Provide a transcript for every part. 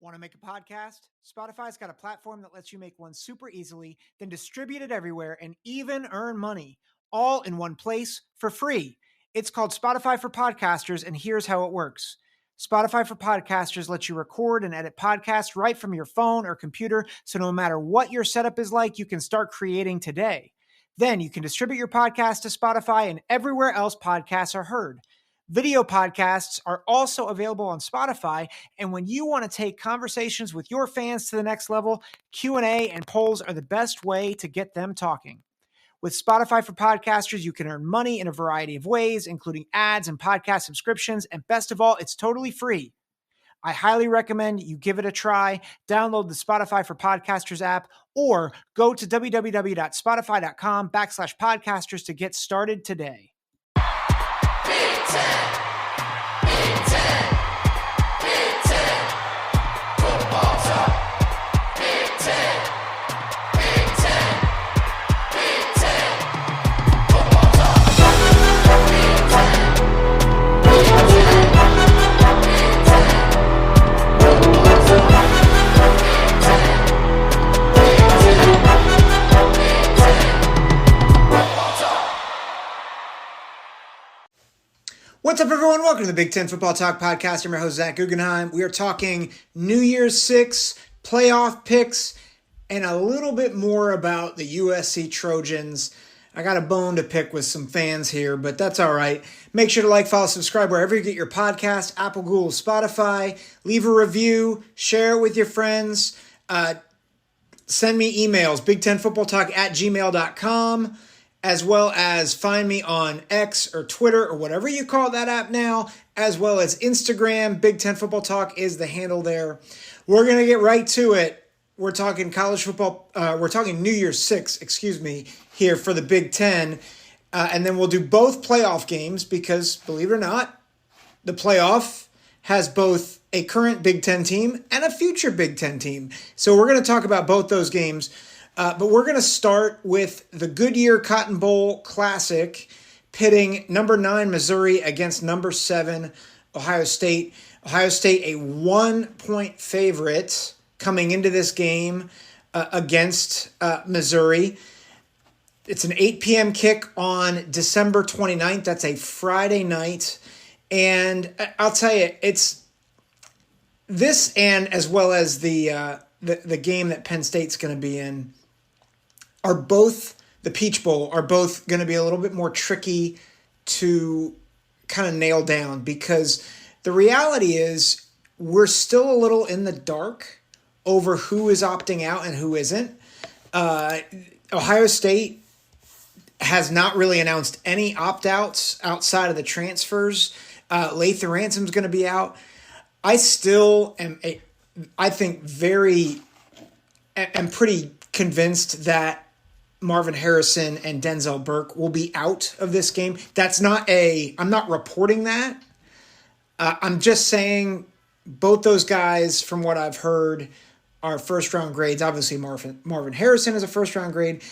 Want to make a podcast? Spotify's got a platform that lets you make one super easily, then distribute it everywhere and even earn money, all in one place for free. It's called Spotify for Podcasters, and here's how it works. Spotify for Podcasters lets you record and edit podcasts right from your phone or computer, so no matter what your setup is like, you can start creating today. Then you can distribute your podcast to Spotify and everywhere else podcasts are heard. Video podcasts are also available on Spotify, and when you want to take conversations with your fans to the next level, Q&A and polls are the best way to get them talking. With Spotify for Podcasters, you can earn money in a variety of ways, including ads and podcast subscriptions, and best of all, it's totally free. I highly recommend you give it a try. Download the Spotify for Podcasters app or go to www.spotify.com/podcasters to get started today. Big Ten, Big Ten, Big Ten, football talk. Big Ten, Big Ten, Big Ten, football talk. Big Ten, Big Ten, Big Ten, football talk. Big Ten, Big Ten, Big Ten, football talk. What's up, everyone? Welcome to the Big Ten Football Talk Podcast. I'm your host, Zach Guggenheim. We are talking New Year's Six, playoff picks, and a little bit more about the USC Trojans. I got a bone to pick with some fans here, but that's all right. Make sure to like, follow, subscribe wherever you get your podcast, Apple, Google, Spotify. Leave a review, share it with your friends. Send me emails, big10footballtalk@gmail.com. as well as find me on X or Twitter or whatever you call that app now, as well as Instagram. Big Ten Football Talk is the handle there. We're going to get right to it. We're talking college football. We're talking New Year's Six, here for the Big Ten. And then we'll do both playoff games because, believe it or not, the playoff has both a current Big Ten team and a future Big Ten team. So we're going to talk about both those games. But we're going to start with the Goodyear Cotton Bowl Classic, pitting number 9 Missouri against number 7 Ohio State. Ohio State, a 1-point favorite coming into this game against Missouri. It's an 8 p.m. kick on December 29th. That's a Friday night. And I'll tell you, it's this, and as well as the game that Penn State's going to be in, are both, the Peach Bowl, are both going to be a little bit more tricky to kind of nail down, because the reality is we're still a little in the dark over who is opting out and who isn't. Ohio State has not really announced any opt-outs outside of the transfers. Lathan Ransom's going to be out. I still am, I think, am pretty convinced that Marvin Harrison and Denzel Burke will be out of this game. I'm not reporting that. I'm just saying both those guys, from what I've heard, are first-round grades. Obviously, Marvin Harrison is a first-round grade.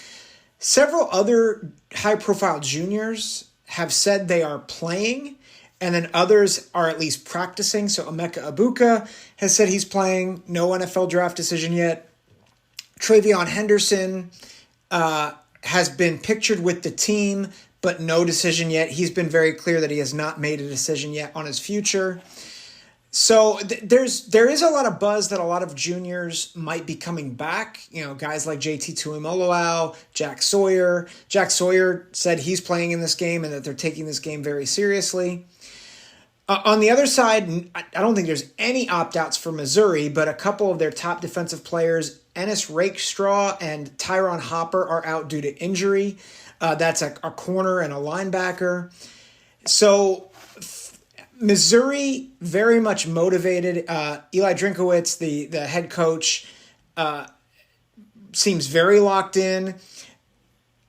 Several other high-profile juniors have said they are playing, and then others are at least practicing. So Emeka Egbuka has said he's playing. No NFL draft decision yet. Travion Henderson has been pictured with the team, but no decision yet. He's been very clear that he has not made a decision yet on his future. So there is a lot of buzz that a lot of juniors might be coming back. You know, guys like JT Tuimoloau, Jack Sawyer. Jack Sawyer said he's playing in this game and that they're taking this game very seriously. On the other side, I don't think there's any opt-outs for Missouri, but a couple of their top defensive players, Ennis Rakestraw and Tyron Hopper, are out due to injury. That's a corner and a linebacker. So Missouri, very much motivated. Eli Drinkowitz, the head coach, seems very locked in.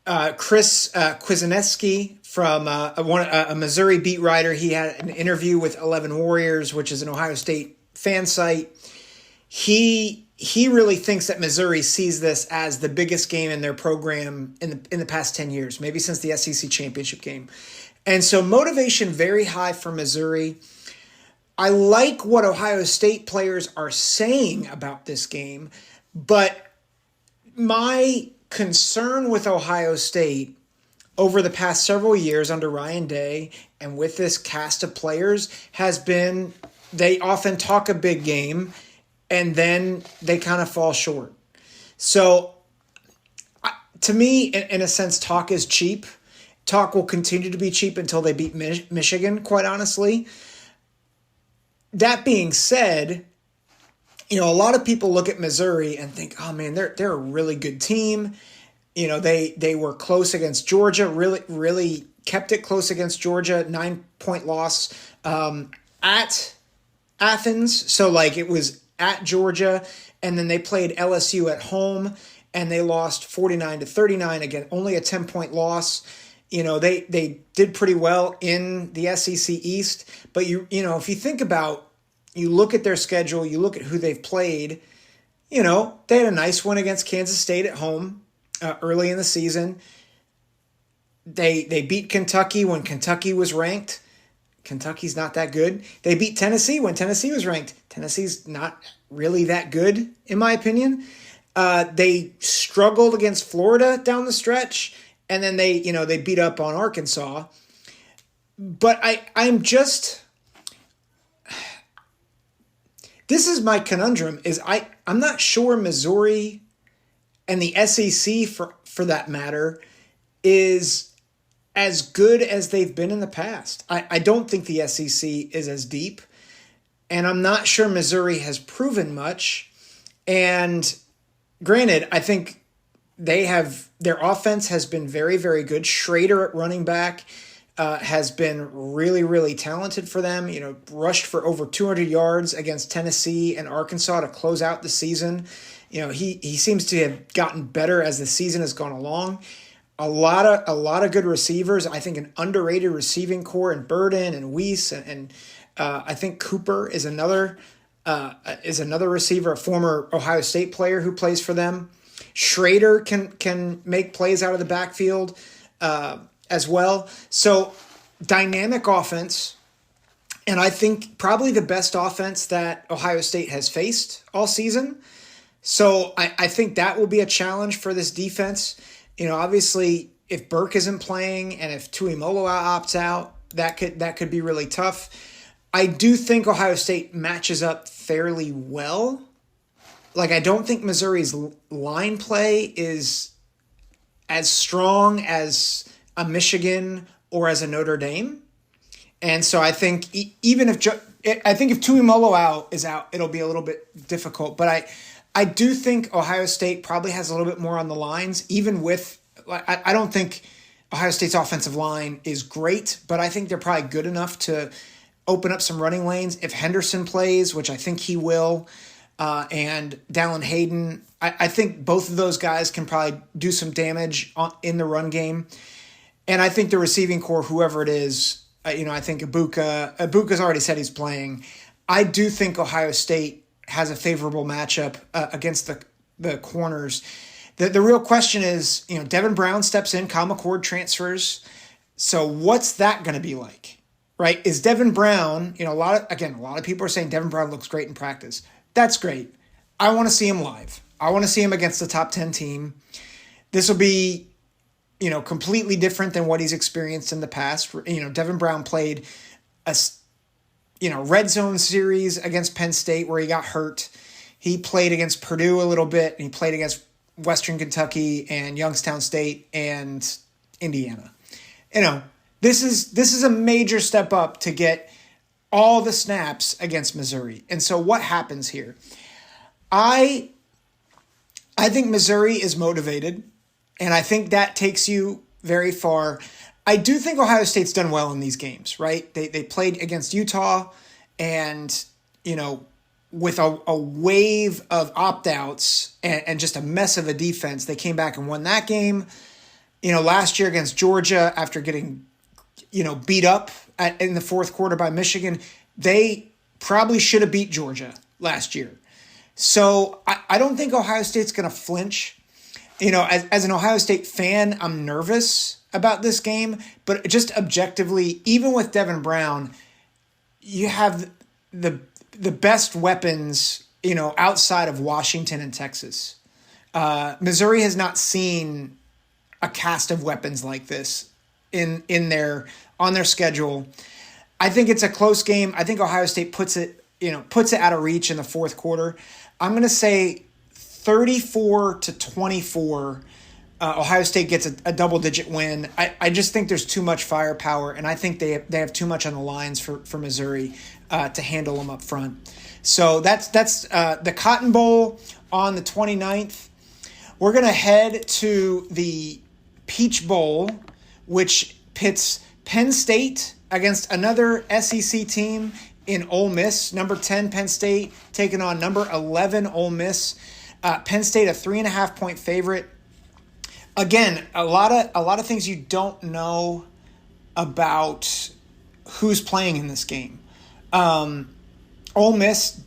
Chris Kwasniewski, from a Missouri beat writer, he had an interview with 11 Warriors, which is an Ohio State fan site. He really thinks that Missouri sees this as the biggest game in their program in the past 10 years, maybe since the SEC championship game. And so motivation very high for Missouri. I like what Ohio State players are saying about this game, but my concern with Ohio State over the past several years under Ryan Day and with this cast of players has been they often talk a big game and then they kind of fall short. So to me, in a sense, talk is cheap. Talk will continue to be cheap until they beat Michigan, quite honestly. That being said, a lot of people look at Missouri and think, oh man, they're a really good team. They were close against Georgia, really kept it close against Georgia, 9-point loss at Athens. So it was at Georgia, and then they played LSU at home and they lost 49-39. Again, only a 10-point loss. They did pretty well in the SEC East, but if you think about, you look at their schedule, you look at who they've played, they had a nice one against Kansas State at home early in the season. They beat Kentucky when Kentucky was ranked. Kentucky's not that good. They beat Tennessee when Tennessee was ranked. Tennessee's not really that good, in my opinion. They struggled against Florida down the stretch, and then they beat up on Arkansas. But I'm just... This is my conundrum, is I'm not sure Missouri and the SEC, for that matter, is as good as they've been in the past. I don't think the SEC is as deep, and I'm not sure Missouri has proven much. And granted, I think their offense has been very, very good. Schrader at running back has been really, really talented for them. Rushed for over 200 yards against Tennessee and Arkansas to close out the season. He seems to have gotten better as the season has gone along. A lot of good receivers. I think an underrated receiving core in Burden and Weiss and I think Cooper is another receiver, a former Ohio State player who plays for them. Schrader can make plays out of the backfield as well. So dynamic offense, and I think probably the best offense that Ohio State has faced all season. So I think that will be a challenge for this defense. Obviously, if Burke isn't playing and if Tuimoloau opts out, that could be really tough. I do think Ohio State matches up fairly well. I don't think Missouri's line play is as strong as a Michigan or as a Notre Dame. And so I think even if Tuimoloau is out, it'll be a little bit difficult. But I do think Ohio State probably has a little bit more on the lines, even with I don't think Ohio State's offensive line is great, but I think they're probably good enough to open up some running lanes. If Henderson plays, which I think he will, and Dallin Hayden, I think both of those guys can probably do some damage in the run game. And I think the receiving core, whoever it is, I think Ibuka's already said he's playing. I do think Ohio State has a favorable matchup against the corners. The real question is, Devin Brown steps in, Kyle McCord transfers. So what's that going to be like, right? Is Devin Brown, a lot of people are saying Devin Brown looks great in practice. That's great. I want to see him live. I want to see him against the top 10 team. This will be, completely different than what he's experienced in the past. Devin Brown played a, red zone series against Penn State where he got hurt. He played against Purdue a little bit, and he played against Western Kentucky and Youngstown State and Indiana. This is a major step up to get all the snaps against Missouri. And so what happens here? I think Missouri is motivated, and I think that takes you very far. I do think Ohio State's done well in these games, right? They played against Utah, and, with a wave of opt-outs and just a mess of a defense, they came back and won that game. Last year against Georgia, after getting, beat up in the fourth quarter by Michigan, they probably should have beat Georgia last year. So I don't think Ohio State's going to flinch. As an Ohio State fan, I'm nervous about this game, but just objectively, even with Devin Brown, you have the best weapons, outside of Washington and Texas. Missouri has not seen a cast of weapons like this on their schedule. I think it's a close game. I think Ohio State puts it out of reach in the fourth quarter. I'm going to say 34-24. Ohio State gets a double-digit win. I just think there's too much firepower, and I think they have too much on the lines for Missouri to handle them up front. So that's the Cotton Bowl on the 29th. We're going to head to the Peach Bowl, which pits Penn State against another SEC team in Ole Miss. Number 10 Penn State taking on number 11 Ole Miss. Penn State a 3.5-point favorite. Again, a lot of things you don't know about who's playing in this game. Ole Miss,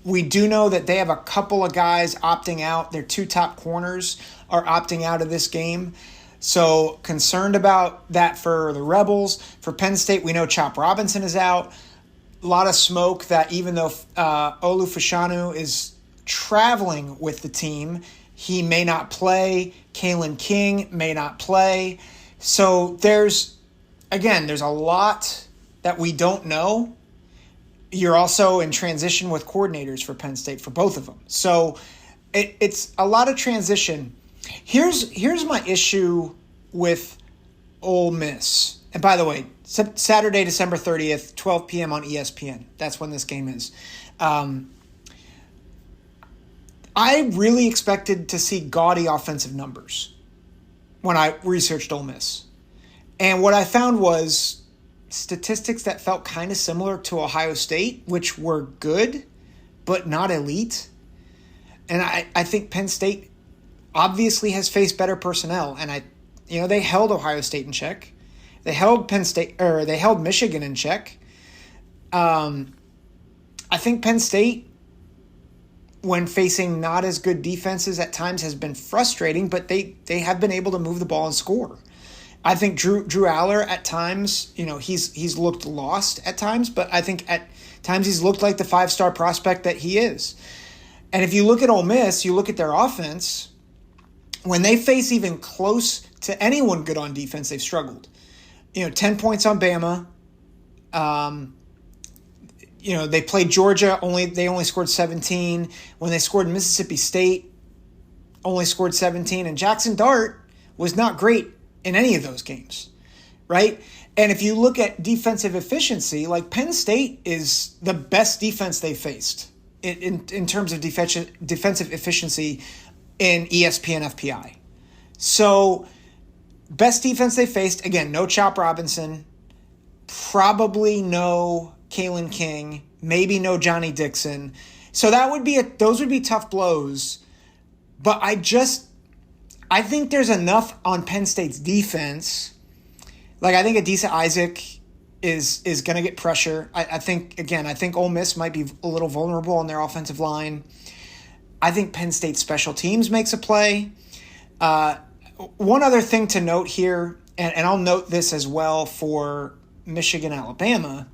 we do know that they have a couple of guys opting out. Their two top corners are opting out of this game. So concerned about that for the Rebels. For Penn State, we know Chop Robinson is out. A lot of smoke that even though Olu Fashanu is traveling with the team, he may not play. Kalen King may not play. So there's a lot that we don't know. You're also in transition with coordinators for Penn State for both of them. So it's a lot of transition. Here's my issue with Ole Miss. And by the way, Saturday, December 30th, 12 p.m. on ESPN. That's when this game is. I really expected to see gaudy offensive numbers when I researched Ole Miss. And what I found was statistics that felt kind of similar to Ohio State, which were good, but not elite. And I think Penn State obviously has faced better personnel. And they held Ohio State in check. They held they held Michigan in check. I think Penn State, when facing not as good defenses at times, has been frustrating, but they have been able to move the ball and score. I think Drew Aller at times, he's looked lost at times, but I think at times he's looked like the 5-star prospect that he is. And if you look at Ole Miss, you look at their offense, when they face even close to anyone good on defense, they've struggled. 10 points on Bama. They played Georgia, they only scored 17. When they scored Mississippi State, only scored 17. And Jackson Dart was not great in any of those games, right? And if you look at defensive efficiency, like Penn State is the best defense they faced in terms of defensive efficiency in ESPN FPI. So best defense they faced, again, no Chop Robinson, probably no Kalen King, maybe no Johnny Dixon. So those would be tough blows. But I think there's enough on Penn State's defense. Like, I think Adisa Isaac is going to get pressure. I think Ole Miss might be a little vulnerable on their offensive line. I think Penn State special teams makes a play. One other thing to note here, and I'll note this as well for Michigan, Alabama.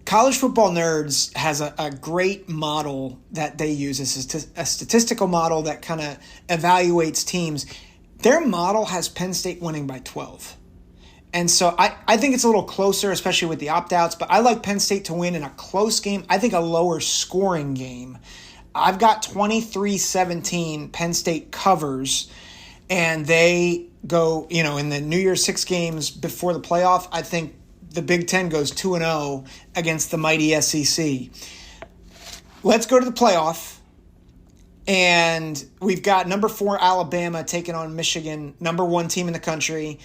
College Football Nerds has a great model that they use. This is a statistical model that kind of evaluates teams. Their model has Penn State winning by 12. And so I think it's a little closer, especially with the opt-outs, but I like Penn State to win in a close game. I think a lower scoring game. I've got 23-17 Penn State covers, and they go, in the New Year's 6 games before the playoff, I think the Big Ten goes 2-0 against the mighty SEC. Let's go to the playoff. And we've got number 4 Alabama taking on Michigan, number 1 team in the country.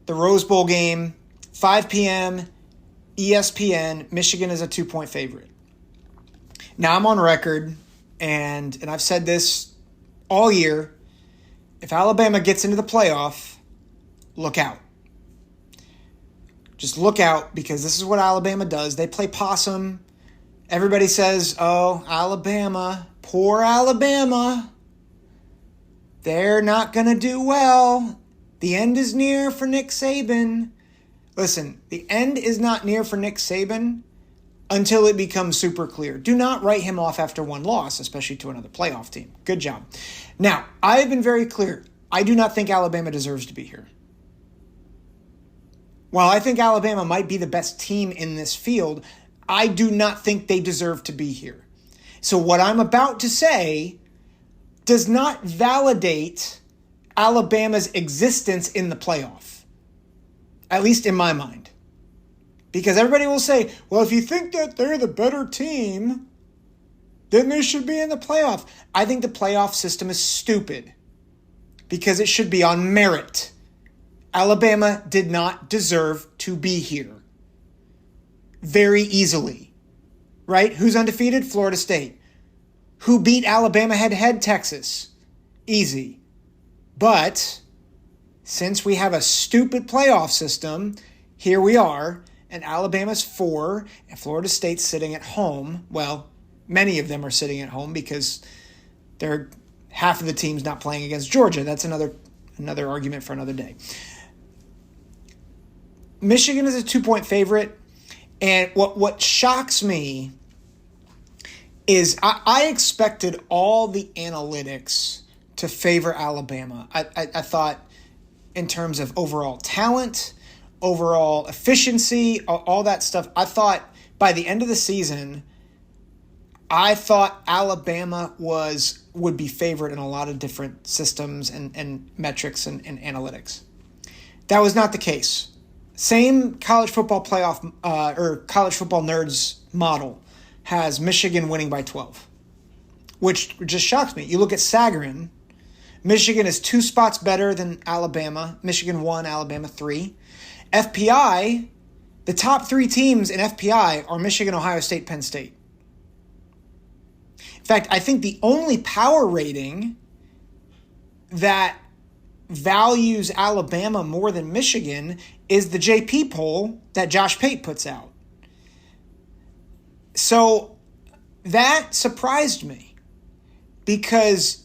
The Rose Bowl game, 5 p.m., ESPN. Michigan is a 2-point favorite. Now I'm on record, and I've said this all year. If Alabama gets into the playoff, look out. Just look out, because this is what Alabama does. They play possum. Everybody says, oh, Alabama, poor Alabama. They're not going to do well. The end is near for Nick Saban. Listen, the end is not near for Nick Saban until it becomes super clear. Do not write him off after one loss, especially to another playoff team. Good job. Now, I have been very clear. I do not think Alabama deserves to be here. While I think Alabama might be the best team in this field, I do not think they deserve to be here. So what I'm about to say does not validate Alabama's existence in the playoff, at least in my mind. Because everybody will say, well, if you think that they're the better team, then they should be in the playoff. I think the playoff system is stupid because it should be on merit. Alabama did not deserve to be here. Very easily. Right? Who's undefeated? Florida State. Who beat Alabama head-to-head? Texas. Easy. But since we have a stupid playoff system, here we are, and Alabama's 4, and Florida State's sitting at home. Well, many of them are sitting at home because they're half of the team's not playing against Georgia. That's another argument for another day. Michigan is a 2-point favorite, and what shocks me is I expected all the analytics to favor Alabama. I thought in terms of overall talent, overall efficiency, all that stuff. I thought by the end of the season, I thought Alabama would be favored in a lot of different systems and metrics and analytics. That was not the case. Same college football playoff or college football nerds model has Michigan winning by 12, which just shocks me. You look at Sagarin, Michigan is 2 spots better than Alabama. Michigan 1, Alabama 3. FPI, the top 3 teams in FPI are Michigan, Ohio State, Penn State. In fact, I think the only power rating that values Alabama more than Michigan is the JP poll that Josh Pate puts out. So that surprised me because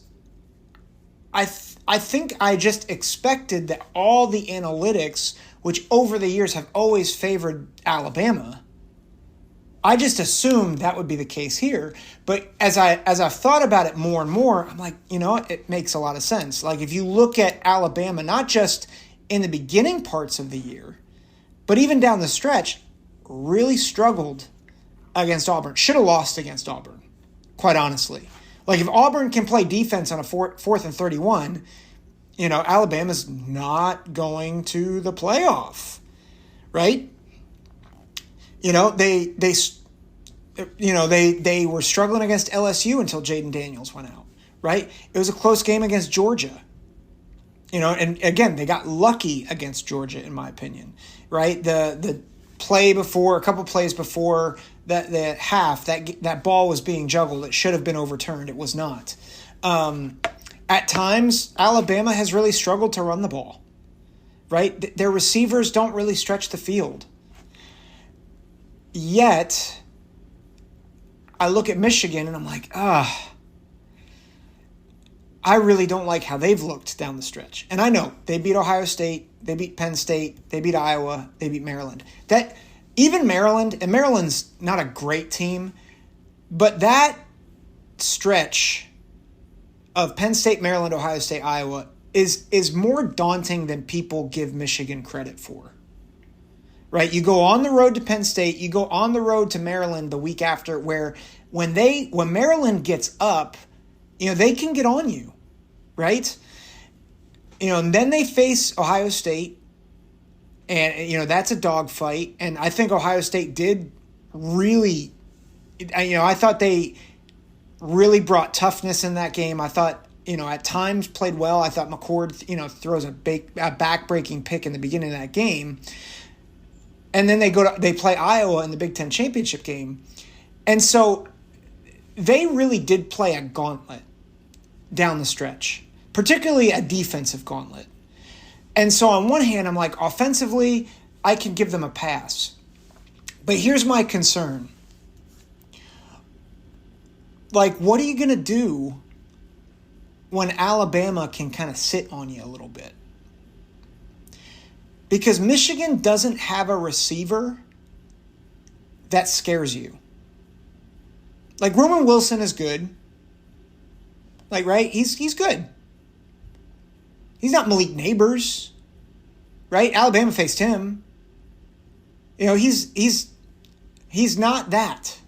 I think I just expected that all the analytics, which over the years have always favored Alabama, I just assumed that would be the case here. But as I've thought about it more and more, I'm like, you know what? It makes a lot of sense. Like if you look at Alabama, not just in the beginning parts of the year, but even down the stretch, really struggled against Auburn. Should have lost against Auburn, quite honestly. Like if Auburn can play defense on a 4th and 31, you know, Alabama's not going to the playoff, right? You know, they were struggling against LSU until Jaden Daniels went out, right? It was a close game against Georgia. You know, and again, they got lucky against Georgia, in my opinion, right? The play before, a couple plays before the half, that ball was being juggled. It should have been overturned. It was not. At times, Alabama has really struggled to run the ball, right? Their receivers don't really stretch the field. Yet, I look at Michigan and I'm like, I really don't like how they've looked down the stretch. And I know they beat Ohio State, they beat Penn State, they beat Iowa, they beat Maryland. That even Maryland, and Maryland's not a great team, but that stretch of Penn State, Maryland, Ohio State, Iowa is more daunting than people give Michigan credit for. Right? You go on the road to Penn State, you go on the road to Maryland the week after, where when Maryland gets up, you know, they can get on you, right? You know, and then they face Ohio State, and, you know, that's a dogfight. And I think Ohio State did really, you know, I thought they really brought toughness in that game. I thought, you know, at times played well. I thought McCord, you know, throws a back-breaking pick in the beginning of that game. And then they play Iowa in the Big Ten championship game. And so they really did play a gauntlet down the stretch, particularly a defensive gauntlet. And so on one hand, I'm like, offensively, I can give them a pass. But here's my concern. Like, what are you going to do when Alabama can kind of sit on you a little bit? Because Michigan doesn't have a receiver that scares you. Like, Roman Wilson is good. Like, right? He's good. He's not Malik Neighbors, right? Alabama faced him. You know, he's not that.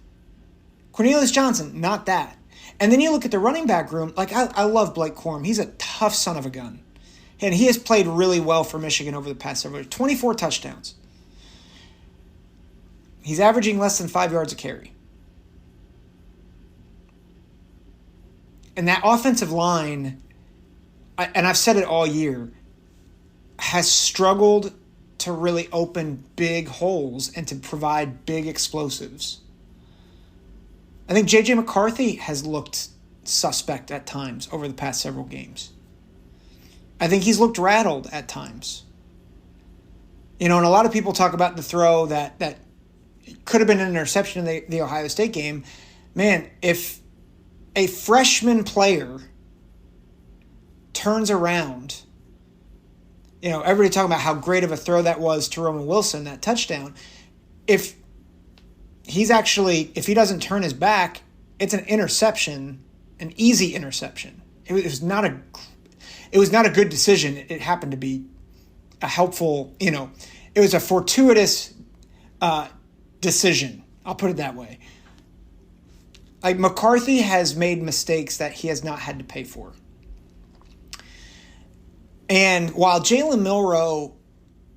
Cornelius Johnson, not that. And then you look at the running back room. Like, I love Blake Corum. He's a tough son of a gun. And he has played really well for Michigan over the past several years. 24 touchdowns. He's averaging less than 5 yards a carry. And that offensive line, and I've said it all year, has struggled to really open big holes and to provide big explosives. I think J.J. McCarthy has looked suspect at times over the past several games. I think he's looked rattled at times. You know, and a lot of people talk about the throw that could have been an interception in the Ohio State game. Man, if a freshman player turns around, you know, everybody talking about how great of a throw that was to Roman Wilson, that touchdown. If he doesn't turn his back, it's an interception, an easy interception. It was not a good decision. It happened to be a helpful, you know, it was a fortuitous decision. I'll put it that way. Like, McCarthy has made mistakes that he has not had to pay for. And while Jalen Milroe,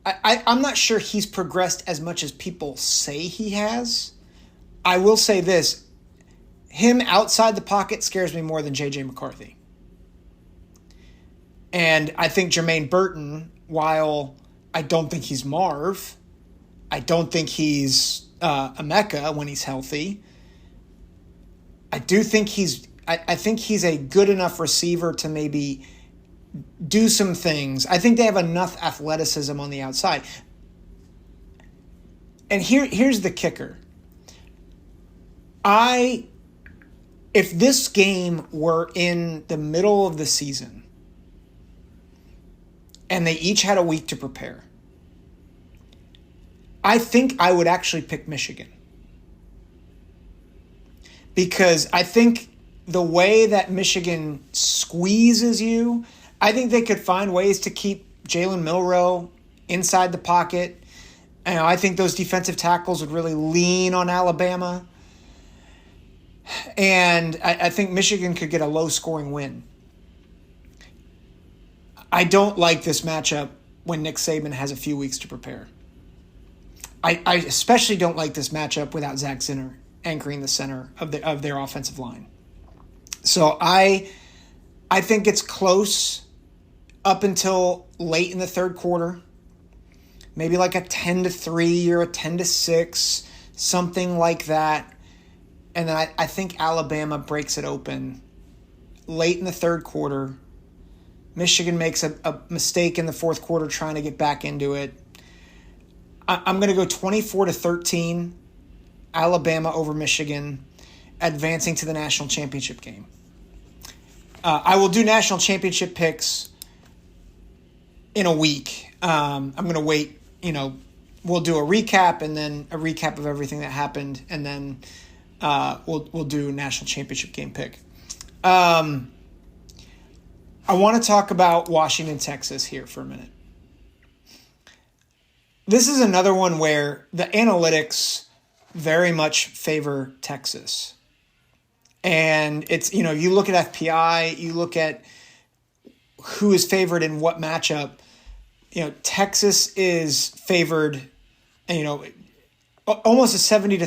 I'm not sure he's progressed as much as people say he has. I will say this. Him outside the pocket scares me more than J.J. McCarthy. And I think Jermaine Burton, while I don't think he's Marv, I don't think he's Emeka when he's healthy, I think he's a good enough receiver to maybe do some things. I think they have enough athleticism on the outside. And here's the kicker. If this game were in the middle of the season and they each had a week to prepare, I think I would actually pick Michigan. Because I think the way that Michigan squeezes you, I think they could find ways to keep Jalen Milroe inside the pocket. And I think those defensive tackles would really lean on Alabama. And I think Michigan could get a low-scoring win. I don't like this matchup when Nick Saban has a few weeks to prepare. I especially don't like this matchup without Zach Zinner anchoring the center of their offensive line. So I think it's close up until late in the third quarter. Maybe like a 10-3 or a 10-6, something like that. And then I think Alabama breaks it open late in the third quarter. Michigan makes a mistake in the fourth quarter trying to get back into it. I'm going to go 24-13, Alabama over Michigan, advancing to the national championship game. I will do national championship picks in a week. I'm going to wait, we'll do a recap and then a recap of everything that happened, and then we'll do national championship game pick. I want to talk about Washington, Texas here for a minute. This is another one where the analytics very much favor Texas. And it's, you look at FPI, you look at who is favored in what matchup. Texas is favored, almost a 70% to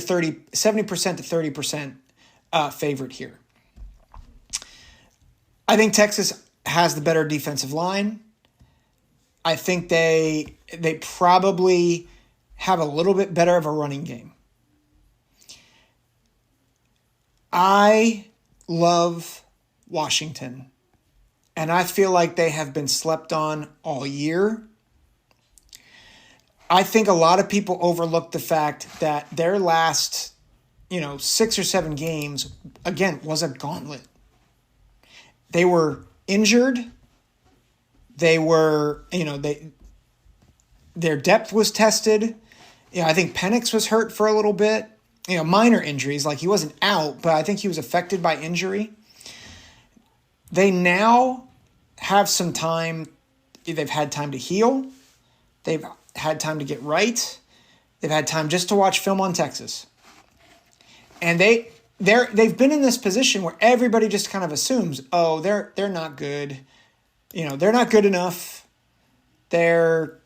30% favorite here. I think Texas has the better defensive line. I think they probably have a little bit better of a running game. I love Washington, and I feel like they have been slept on all year. I think a lot of people overlook the fact that their last, 6 or 7 games, again, was a gauntlet. They were injured. They were, their depth was tested. I think Penix was hurt for a little bit. minor injuries. Like he wasn't out, but I think he was affected by injury. They now have some time. They've had time to heal. They've had time to get right. They've had time just to watch film on Texas. And they've been in this position where everybody just kind of assumes, oh, they're not good. They're not good enough. They're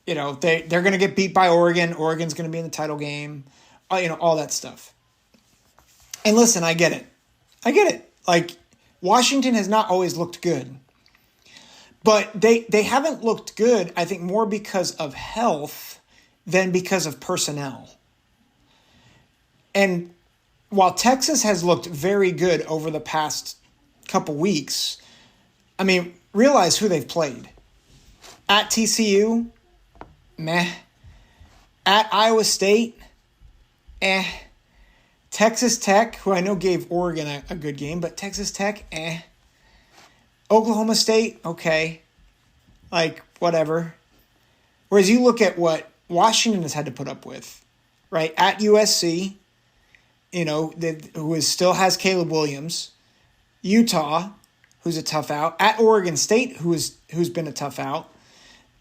going to get beat by Oregon. Oregon's going to be in the title game. All that stuff. And listen, I get it. Like, Washington has not always looked good. But they haven't looked good, I think, more because of health than because of personnel. And while Texas has looked very good over the past couple weeks, I mean, realize who they've played. At TCU, meh. At Iowa State, eh. Texas Tech, who I know gave Oregon a good game, but Texas Tech, eh. Oklahoma State, okay. Like, whatever. Whereas you look at what Washington has had to put up with, right? At USC, who still has Caleb Williams. Utah, who's a tough out. At Oregon State, who's been a tough out.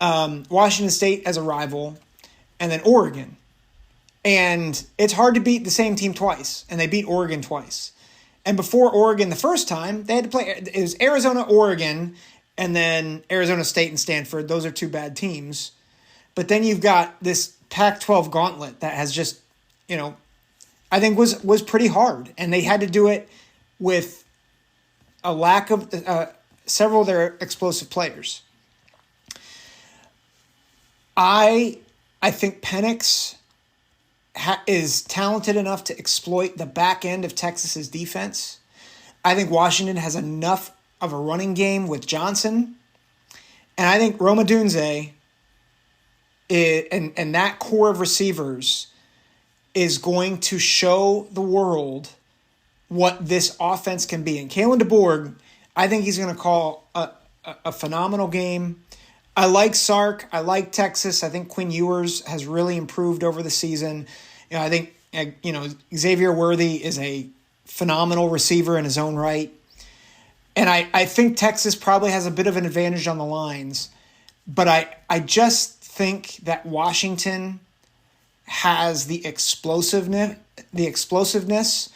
Washington State as a rival. And then Oregon. And it's hard to beat the same team twice. And they beat Oregon twice. And before Oregon the first time, they had to play, it was Arizona, Oregon, and then Arizona State and Stanford. Those are two bad teams. But then you've got this Pac-12 gauntlet that has just, I think was pretty hard. And they had to do it with a lack of several of their explosive players. I think Penix is talented enough to exploit the back end of Texas's defense. I think Washington has enough of a running game with Johnson. And I think Roma Dunze and that core of receivers is going to show the world what this offense can be. And Kalen DeBoer, I think he's going to call a phenomenal game. I like Sark. I like Texas. I think Quinn Ewers has really improved over the season. I think, Xavier Worthy is a phenomenal receiver in his own right. And I think Texas probably has a bit of an advantage on the lines. But I just think that Washington has the explosiveness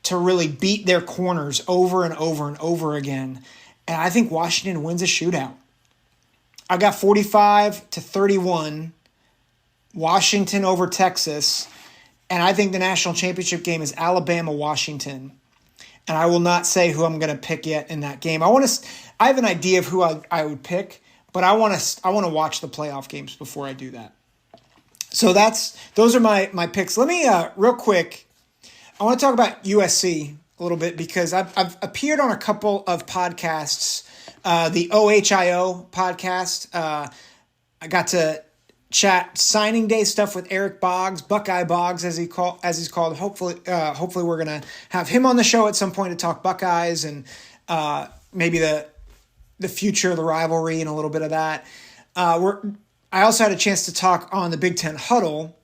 to really beat their corners over and over and over again. And I think Washington wins a shootout. I got 45-31, Washington over Texas, and I think the national championship game is Alabama-Washington. And I will not say who I'm going to pick yet in that game. I have an idea of who I would pick, but I want to watch the playoff games before I do that. So those are my picks. Let me real quick. I want to talk about USC a little bit because I've appeared on a couple of podcasts. The OHIO podcast. I got to chat signing day stuff with Eric Boggs, Buckeye Boggs as he's called. Hopefully we're gonna have him on the show at some point to talk Buckeyes and maybe the future of the rivalry and a little bit of that. I also had a chance to talk on the Big Ten Huddle,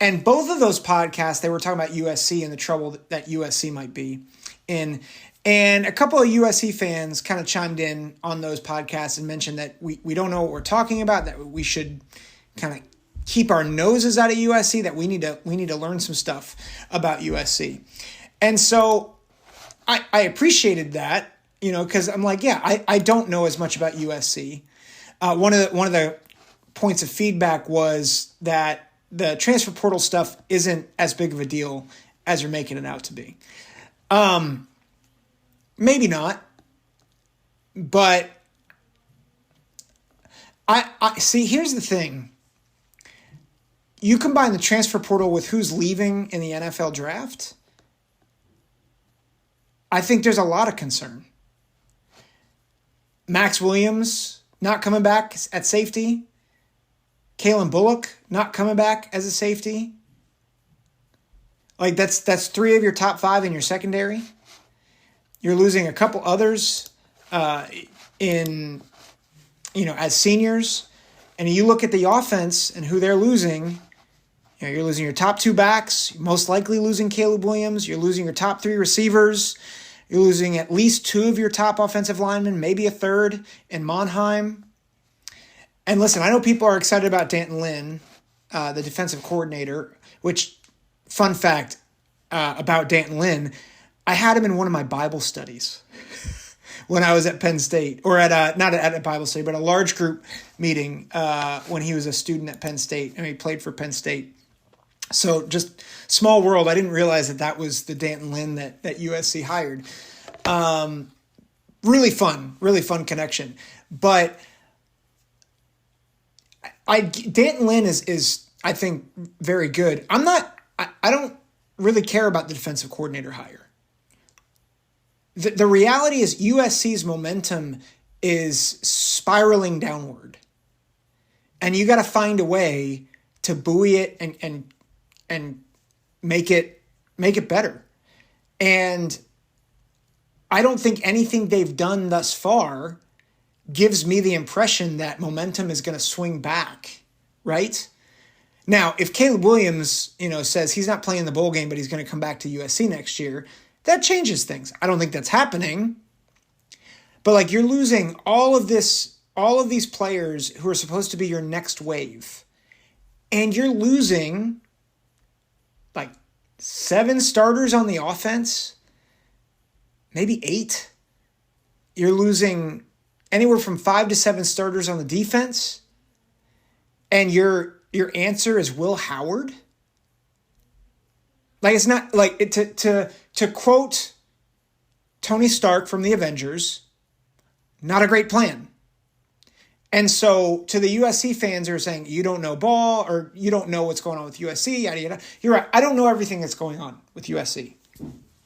and both of those podcasts they were talking about USC and the trouble that USC might be in. And a couple of USC fans kind of chimed in on those podcasts and mentioned that we don't know what we're talking about, that we should kind of keep our noses out of USC, that we need to learn some stuff about USC. And so I appreciated that, because I'm like, yeah, I don't know as much about USC. One of the points of feedback was that the transfer portal stuff isn't as big of a deal as you're making it out to be. Maybe not, but I see. Here's the thing: you combine the transfer portal with who's leaving in the NFL draft. I think there's a lot of concern. Max Williams not coming back at safety. Kalen Bullock not coming back as a safety. Like that's 3 of your top 5 in your secondary. You're losing a couple others as seniors. And you look at the offense and who they're losing, You're losing your top 2 backs, most likely losing Caleb Williams. You're losing your top 3 receivers. You're losing at least 2 of your top offensive linemen, maybe a third in Monheim. And listen, I know people are excited about Danton Lynn, the defensive coordinator, which, fun fact about Danton Lynn, I had him in one of my Bible studies when I was at Penn State, or not at a Bible study, but a large group meeting when he was a student at Penn State, and he played for Penn State. So just small world. I didn't realize that was the Danton Lynn that USC hired. Really fun connection. But Danton Lynn is I think very good. I don't really care about the defensive coordinator hire. The reality is USC's momentum is spiraling downward. And you got to find a way to buoy it and make it better. And I don't think anything they've done thus far gives me the impression that momentum is going to swing back, right? Now, if Caleb Williams, says he's not playing the bowl game, but he's going to come back to USC next year, that changes things. I don't think that's happening. But you're losing all of these players who are supposed to be your next wave. And you're losing 7 starters on the offense, maybe 8. You're losing anywhere from 5 to 7 starters on the defense. And your answer is Will Howard. It's not to quote Tony Stark from the Avengers, not a great plan. And so to the USC fans who are saying, you don't know ball, or you don't know what's going on with USC, yada, yada. You're right. I don't know everything that's going on with USC.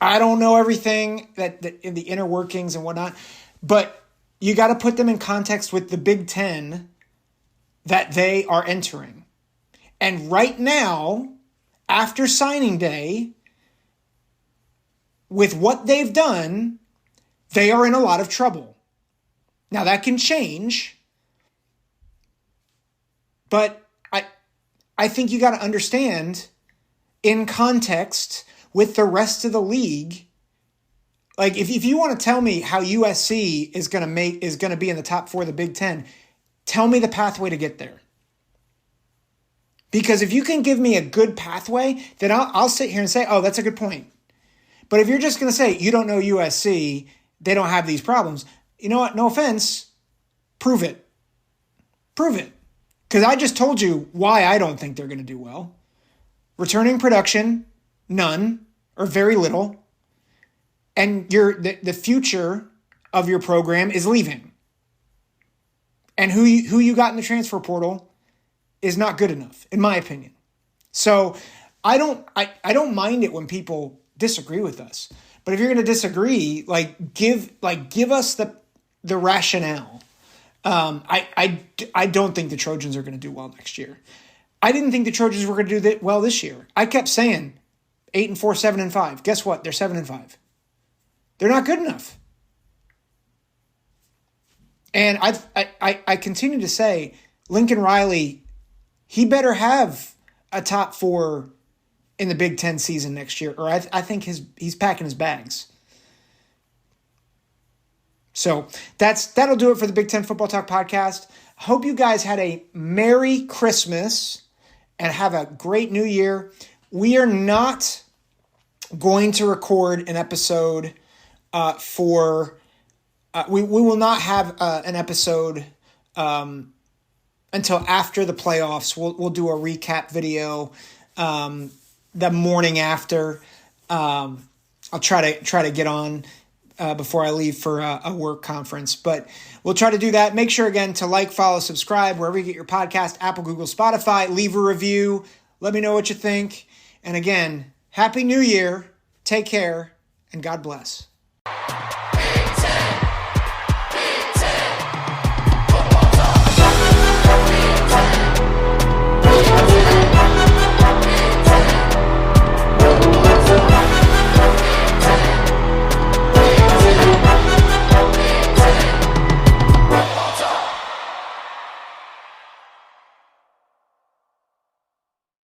I don't know everything that in the inner workings and whatnot, but you got to put them in context with the Big Ten that they are entering. And right now, after signing day, with what they've done, they are in a lot of trouble. Now that can change, but I think you got to understand in context with the rest of the league. If you want to tell me how USC is going to be in the top 4 of the Big Ten, tell me the pathway to get there. Because if you can give me a good pathway, then I'll sit here and say, oh, that's a good point. But if you're just going to say, you don't know USC, they don't have these problems, you know what? No offense. Prove it. Prove it. Because I just told you why I don't think they're going to do well. Returning production, none, or very little. And the future of your program is leaving. And who you got in the transfer portal is not good enough, in my opinion. So I don't mind it when people disagree with us. But if you're going to disagree, give us the rationale. I don't think the Trojans are going to do well next year. I didn't think the Trojans were going to do well this year. I kept saying 8-4, 7-5. Guess what? They're 7-5. They're not good enough. And I continue to say Lincoln Riley, he better have a top 4 in the Big Ten season next year, or I think he's packing his bags. So that'll do it for the Big Ten Football Talk podcast. Hope you guys had a Merry Christmas and have a great New Year. We are not going to record an episode we will not have an episode until after the playoffs. We'll do a recap video the morning after. I'll try to get on before I leave for a work conference, but we'll try to do that. Make sure again to like, follow, subscribe wherever you get your podcast, Apple, Google, Spotify. Leave a review. Let me know what you think. And again, Happy New Year. Take care and God bless.